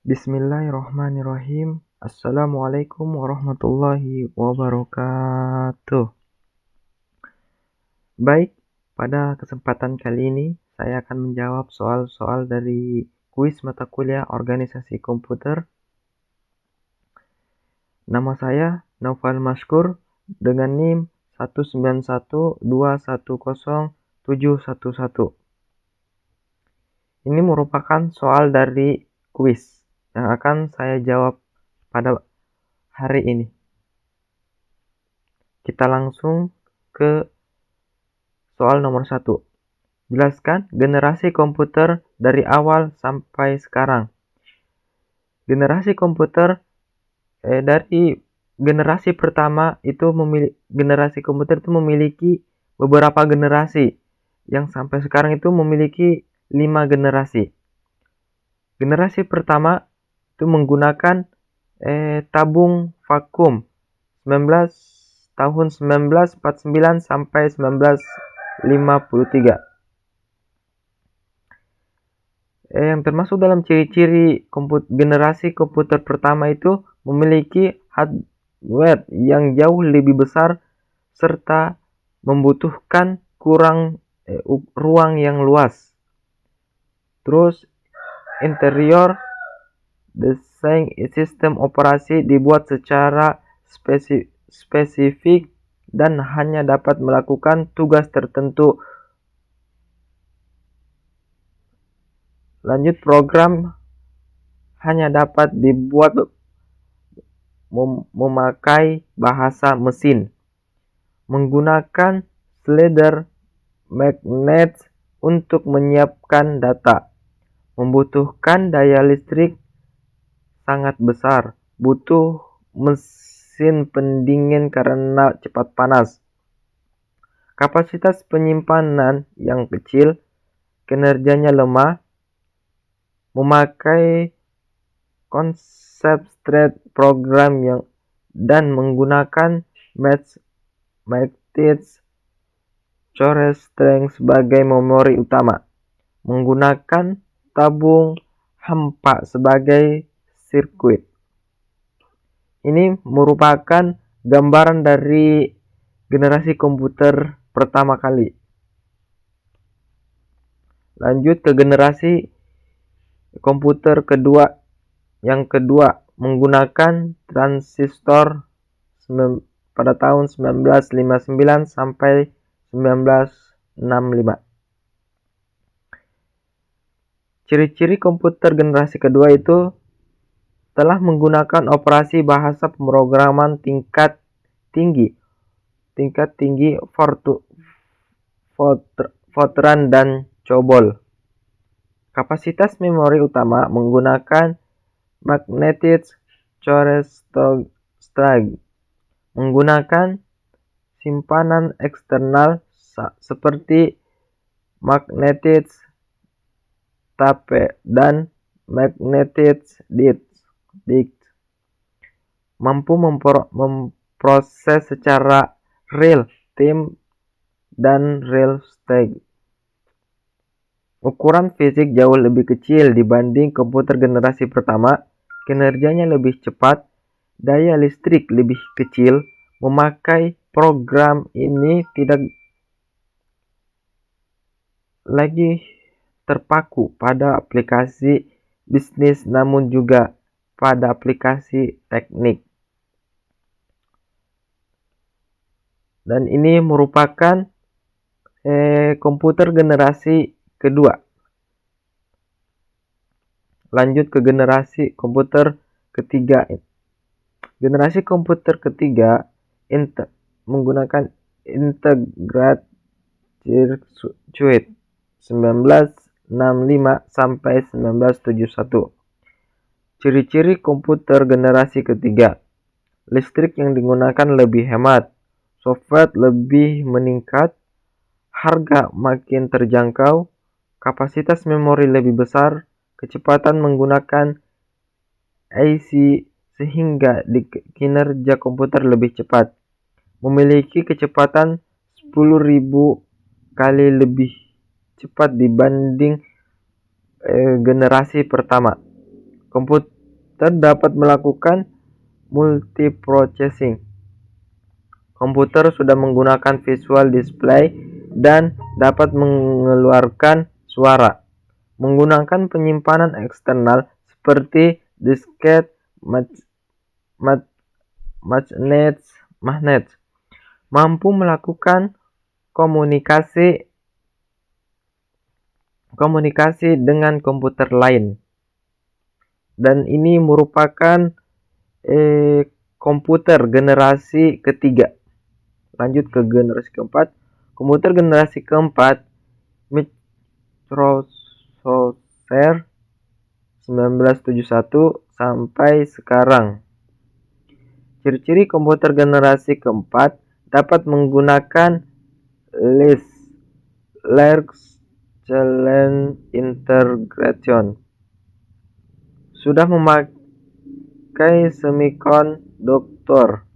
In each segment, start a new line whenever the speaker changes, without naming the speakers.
Bismillahirrahmanirrahim. Assalamualaikum warahmatullahi wabarakatuh. Baik, pada kesempatan kali ini saya akan menjawab soal-soal dari kuis mata kuliah organisasi komputer. Nama saya Naufal Mashkur dengan NIM 191210711. Ini merupakan soal dari kuis yang akan saya jawab pada hari ini. Kita langsung ke soal nomor 1. Jelaskan generasi komputer dari awal sampai sekarang. Generasi komputer dari generasi pertama itu generasi komputer itu memiliki beberapa generasi yang sampai sekarang itu memiliki 5 generasi. Generasi pertama itu menggunakan tabung vakum tahun 1949 sampai 1953. Yang termasuk dalam ciri-ciri generasi komputer pertama itu memiliki hardware yang jauh lebih besar serta membutuhkan ruang yang luas. Terus interior desain sistem operasi dibuat secara spesifik dan hanya dapat melakukan tugas tertentu. Lanjut, program hanya dapat dibuat memakai bahasa mesin, menggunakan slider magnet untuk menyiapkan data, membutuhkan daya listrik sangat besar, butuh mesin pendingin karena cepat panas, kapasitas penyimpanan yang kecil, kinerjanya lemah, memakai konsep straight program dan menggunakan matrix coret string sebagai memori utama, menggunakan tabung hampa sebagai sirkuit. Ini merupakan gambaran dari generasi komputer pertama kali. Lanjut ke generasi komputer kedua. Yang kedua menggunakan transistor pada tahun 1959 sampai 1965. Ciri-ciri komputer generasi kedua itu telah menggunakan operasi bahasa pemrograman tingkat tinggi Fortran dan COBOL. Kapasitas memori utama menggunakan magnetic coret string, menggunakan simpanan eksternal seperti magnetic tape dan magnetic disk, mampu memproses secara real time dan real time. Ukuran fisik jauh lebih kecil dibanding komputer generasi pertama, kinerjanya lebih cepat, daya listrik lebih kecil, memakai program ini tidak lagi terpaku pada aplikasi bisnis namun juga pada aplikasi teknik. Dan ini merupakan komputer generasi kedua. Lanjut ke generasi komputer ketiga. Generasi komputer ketiga menggunakan integrated circuit 1965 sampai 1971. Ciri-ciri komputer generasi ketiga. Listrik yang digunakan lebih hemat, software lebih meningkat, harga makin terjangkau, kapasitas memori lebih besar, kecepatan menggunakan IC sehingga kinerja komputer lebih cepat, memiliki kecepatan 10.000 kali lebih cepat dibanding generasi pertama. dapat melakukan multiprocessing. Komputer sudah menggunakan visual display dan dapat mengeluarkan suara menggunakan penyimpanan eksternal seperti disket, magnet, mampu melakukan komunikasi dengan komputer lain. Dan ini merupakan komputer generasi ketiga. Lanjut ke generasi keempat. Komputer generasi keempat Microsoft 1971 sampai sekarang. Ciri-ciri komputer generasi keempat dapat menggunakan large scale integration. Sudah memakai semikonduktor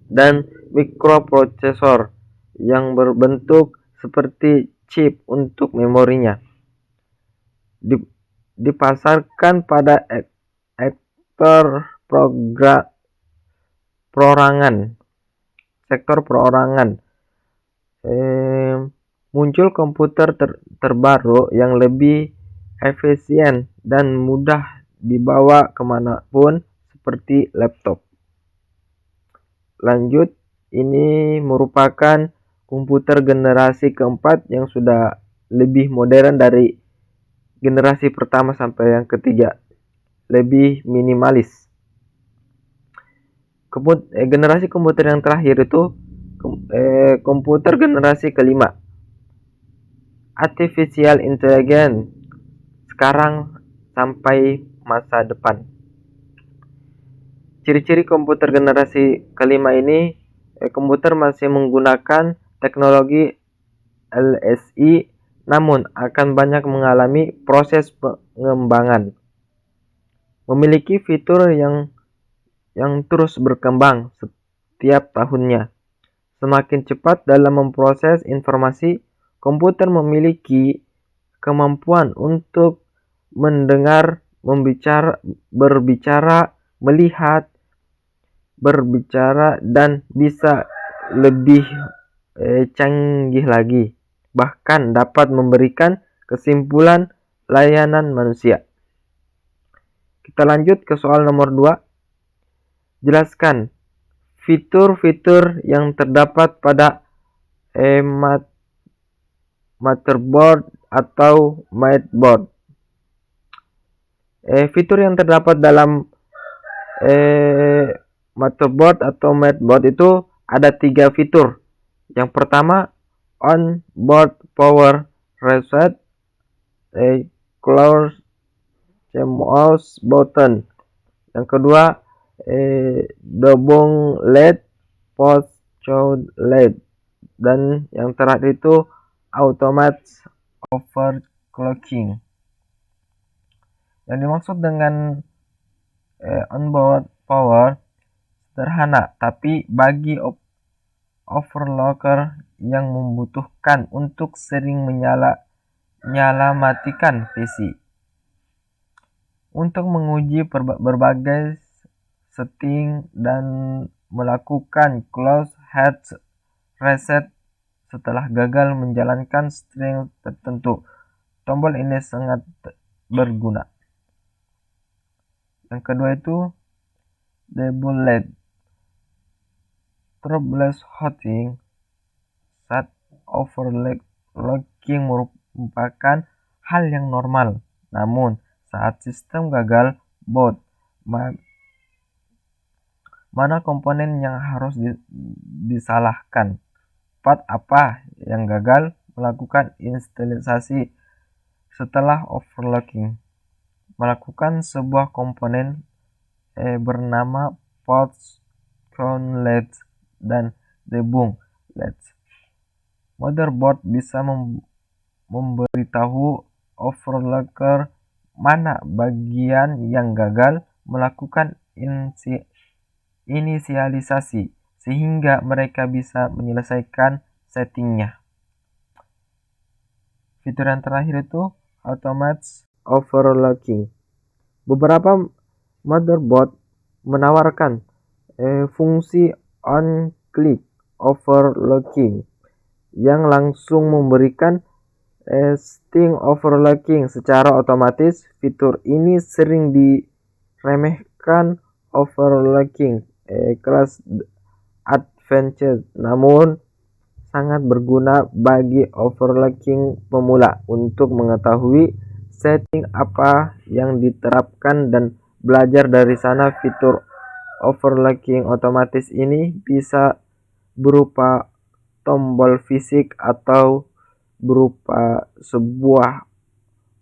dan mikroprosesor yang berbentuk seperti chip untuk memorinya. Dipasarkan pada sektor perorangan. Muncul komputer terbaru yang lebih efisien dan mudah dibawa kemanapun seperti laptop. Lanjut, ini merupakan komputer generasi keempat yang sudah lebih modern dari generasi pertama sampai yang ketiga, lebih minimalis. Generasi komputer yang terakhir itu komputer generasi kelima, artificial intelligence, sekarang sampai masa depan. Ciri-ciri komputer generasi kelima ini, komputer masih menggunakan teknologi LSI, namun akan banyak mengalami proses pengembangan. Memiliki fitur yang terus berkembang setiap tahunnya. Semakin cepat dalam memproses informasi, komputer memiliki kemampuan untuk mendengar, berbicara, melihat, berbicara, dan bisa lebih canggih lagi. Bahkan dapat memberikan kesimpulan layanan manusia. Kita lanjut ke soal nomor 2. Jelaskan fitur-fitur yang terdapat pada motherboard atau mainboard. Fitur yang terdapat dalam motherboard atau mainboard itu ada 3 fitur. Yang pertama, on-board power reset, close mouse button. Yang kedua, dobong LED, post LED, dan yang terakhir itu automatic overclocking. Yang dimaksud dengan onboard power sederhana, tapi bagi overclocker yang membutuhkan untuk sering nyala matikan PC. Untuk menguji berbagai setting dan melakukan close hard reset setelah gagal menjalankan string tertentu. Tombol ini sangat berguna. Yang kedua itu double LED. Troubleshooting saat overclocking merupakan hal yang normal. Namun, saat sistem gagal, mana komponen yang harus disalahkan? Part apa yang gagal? Melakukan instalasi setelah overclocking. Melakukan sebuah komponen bernama post LED dan debug LED. Motherboard bisa memberitahu overclocker mana bagian yang gagal, melakukan inisialisasi sehingga mereka bisa menyelesaikan settingnya. Fitur yang terakhir itu automatic overclocking. Beberapa Motherboard menawarkan fungsi on-click overclocking yang langsung memberikan sting overclocking secara otomatis. Fitur ini sering diremehkan overclocking kelas advanced, namun sangat berguna bagi overclocking pemula untuk mengetahui setting apa yang diterapkan dan belajar dari sana. Fitur overclocking otomatis ini bisa berupa tombol fisik atau berupa sebuah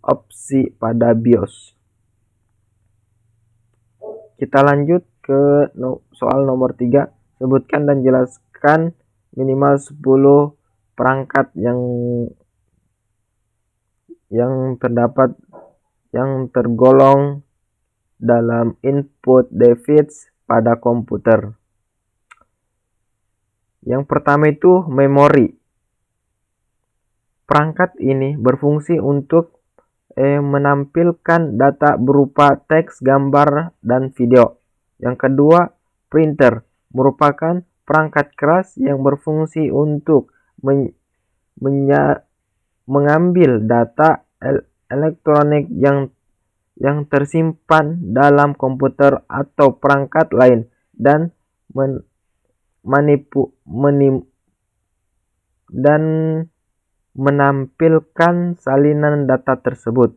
opsi pada BIOS. Kita lanjut ke soal nomor 3. Sebutkan dan jelaskan minimal 10 perangkat yang tergolong dalam input device pada komputer. Yang pertama itu memori. Perangkat ini berfungsi untuk menampilkan data berupa teks, gambar, dan video. Yang kedua, printer merupakan perangkat keras yang berfungsi untuk mengambil data elektronik yang tersimpan dalam komputer atau perangkat lain dan menampilkan salinan data tersebut.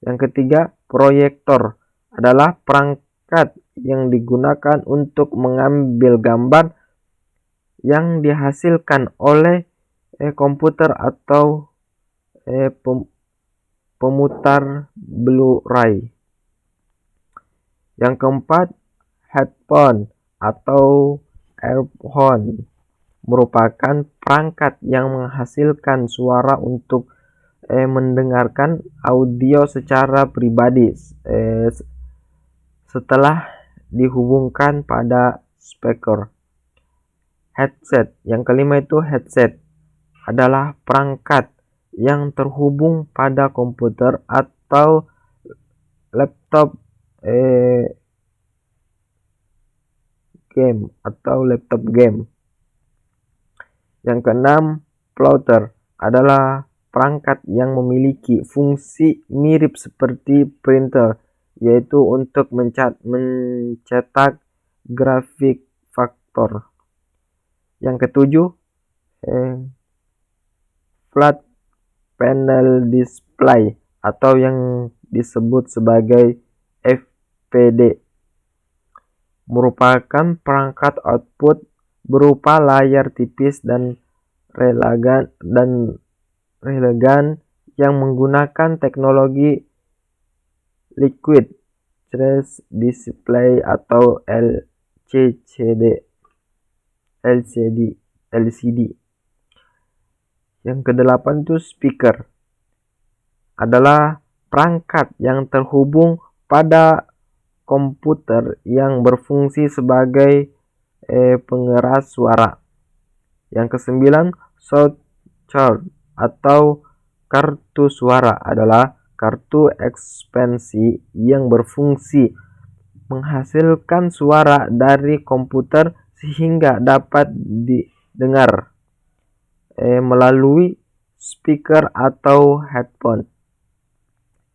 Yang ketiga, proyektor adalah perangkat yang digunakan untuk mengambil gambar yang dihasilkan oleh komputer atau pemutar Blu-ray. Yang keempat, headphone atau earphone merupakan perangkat yang menghasilkan suara untuk mendengarkan audio secara pribadi setelah dihubungkan pada speaker. Headset. Yang kelima itu headset adalah perangkat yang terhubung pada komputer atau laptop game. Yang keenam, plotter adalah perangkat yang memiliki fungsi mirip seperti printer, yaitu untuk mencetak grafik faktor. Yang ketujuh, flat panel display atau yang disebut sebagai FPD merupakan perangkat output berupa layar tipis dan relegan yang menggunakan teknologi liquid crystal display atau LCD. Yang kedelapan itu speaker adalah perangkat yang terhubung pada komputer yang berfungsi sebagai pengeras suara. Yang kesembilan, sound card atau kartu suara adalah kartu ekspansi yang berfungsi menghasilkan suara dari komputer sehingga dapat didengar melalui speaker atau headphone.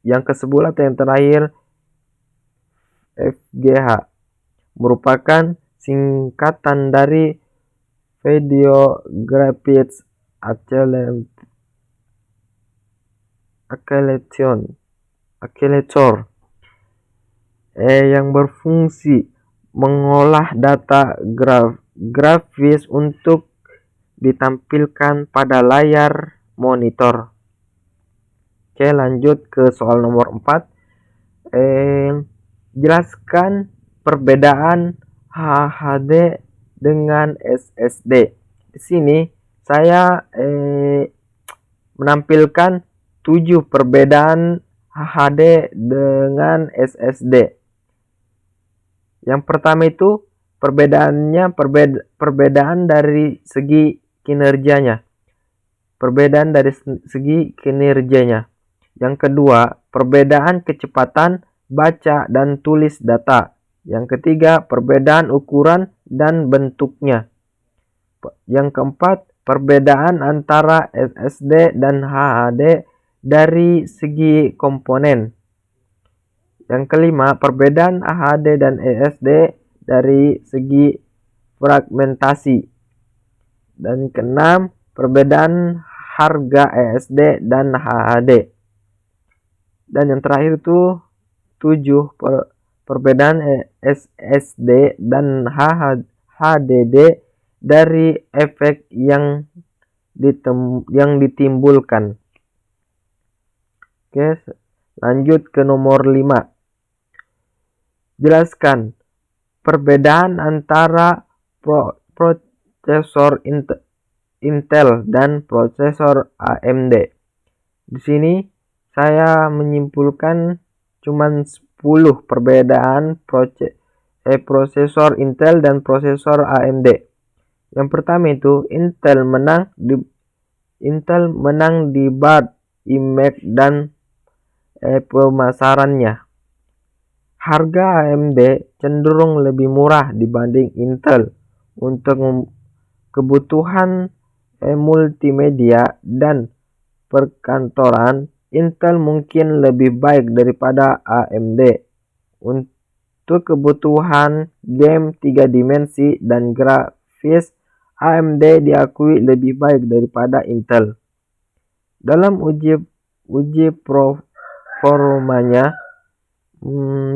Yang ke-11 yang terakhir, VGA merupakan singkatan dari Video Graphics Accelerator yang berfungsi mengolah data grafis untuk ditampilkan pada layar monitor. Oke, lanjut ke soal nomor 4. Jelaskan perbedaan HDD dengan SSD. Di sini saya menampilkan 7 perbedaan HDD dengan SSD. Yang pertama itu perbedaan dari segi kinerjanya. Yang kedua, perbedaan kecepatan baca dan tulis data. Yang ketiga, perbedaan ukuran dan bentuknya. Yang keempat, perbedaan antara SSD dan HDD dari segi komponen. Yang kelima, perbedaan HDD dan SSD dari segi fragmentasi. Dan keenam, perbedaan harga SSD dan HDD. Dan yang terakhir itu 7, perbedaan SSD dan HDD dari efek yang ditimbulkan. Oke, lanjut ke nomor 5. Jelaskan perbedaan antara prosesor Intel dan prosesor AMD. Di sini saya menyimpulkan cuman 10 perbedaan prosesor Intel dan prosesor AMD. Yang pertama itu Intel menang di debat image dan pemasarannya. Harga AMD cenderung lebih murah dibanding Intel untuk kebutuhan multimedia dan perkantoran. Intel mungkin lebih baik daripada AMD untuk kebutuhan game 3 dimensi dan grafis. AMD diakui lebih baik daripada Intel. Dalam uji performanya,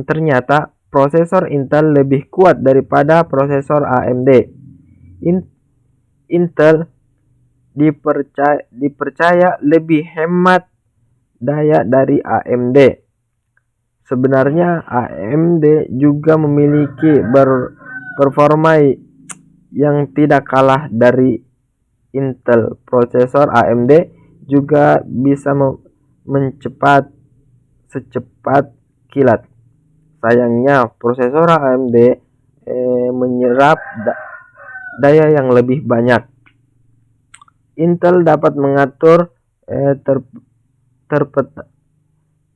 ternyata prosesor Intel lebih kuat daripada prosesor AMD. Intel dipercaya lebih hemat daya dari AMD. Sebenarnya AMD juga memiliki performa yang tidak kalah dari Intel. Prosesor AMD juga bisa secepat kilat. Sayangnya prosesor AMD menyerap daya yang lebih banyak. Intel dapat mengatur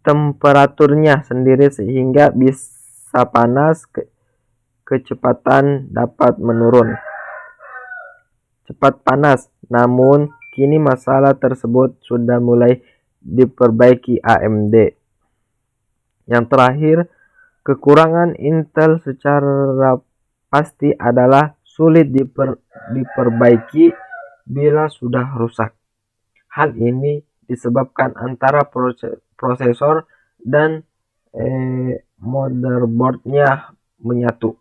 temperaturnya sendiri sehingga bisa panas, kecepatan dapat menurun cepat panas. Namun kini masalah tersebut sudah mulai diperbaiki AMD. Yang terakhir, kekurangan Intel secara pasti adalah sulit diperbaiki bila sudah rusak. Hal ini disebabkan antara prosesor dan motherboardnya menyatu.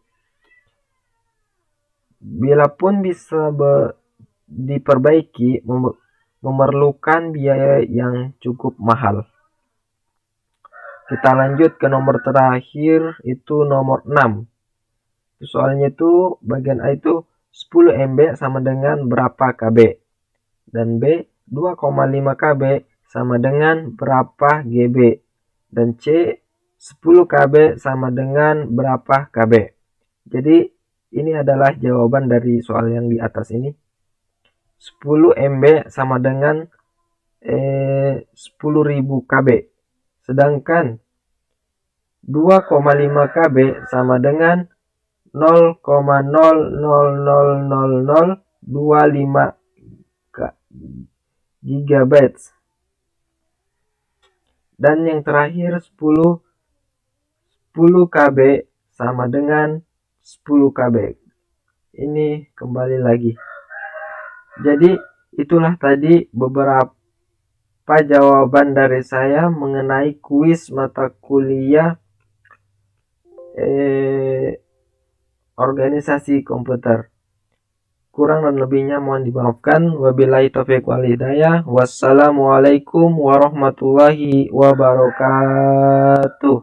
Bila pun bisa diperbaiki, memerlukan biaya yang cukup mahal. Kita lanjut ke nomor terakhir, itu nomor 6. Soalnya itu bagian A itu 10 MB sama dengan berapa KB, dan B 2,5 KB sama dengan berapa GB, dan C 10 KB sama dengan berapa KB. Jadi ini adalah jawaban dari soal yang di atas ini. 10 MB sama dengan 10.000 KB. Sedangkan 2,5 KB sama dengan 0,000025 GB. Dan yang terakhir 10 KB sama dengan 10 KB. Ini kembali lagi. Jadi itulah tadi beberapa jawaban dari saya mengenai kuis mata kuliah organisasi komputer. Kurang dan lebihnya mohon dimaafkan. Wabillahi taufiq wal hidayah. Wassalamualaikum warahmatullahi wabarakatuh.